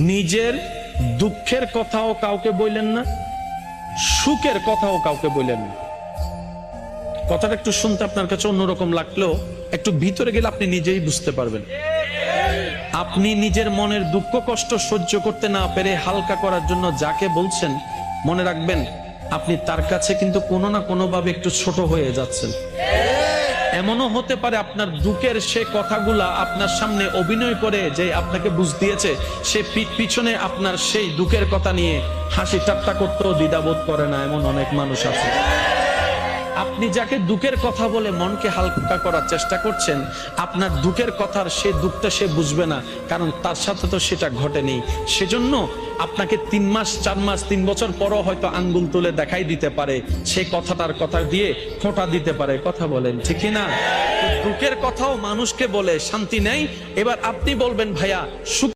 নিজের দুঃখের কথাও কাউকে বললেন না, সুখের কথাও কাউকে বললেন না। কথাটা একটু শুনতে আপনার কাছে অন্যরকম লাগলেও একটু ভিতরে গেলে আপনি নিজেই বুঝতে পারবেন। আপনি নিজের মনের দুঃখ কষ্ট সহ্য করতে না পেরে হালকা করার জন্য যাকে বলছেন, মনে রাখবেন আপনি তার কাছে কিন্তু কোনো না কোনো ভাবে একটু ছোট হয়ে যাচ্ছেন। এমনও হতে পারে আপনার দুঃখের সে কথাগুলা আপনার সামনে অভিনয় করে যে আপনাকে বুঝ দিয়েছে, সে পিছনে আপনার সেই দুঃখের কথা নিয়ে হাসি ঠাট্টা করতেও দ্বিধাবোধ করে না, এমন অনেক মানুষ আছে। আপনি যাকে দুঃখের কথা বলে মনকে হালকা করার চেষ্টা করছেন, আপনার দুঃখের কথার সে দুঃখটা সে বুঝবে না, কারণ তার সাথে তো সেটা ঘটেনি। সেজন্য আপনাকে 3 মাস 4 মাস 3 বছর পরও হয়তো আঙ্গুল তুলে দেখাই দিতে পারে, সে কথাটার কথা দিয়ে খোঁটা দিতে পারে। কথা বলেন ঠিক না? দুঃখের কথাও মানুষকে বলে শান্তি নেই। এবার আপনি বলবেন ভাইয়া সুখের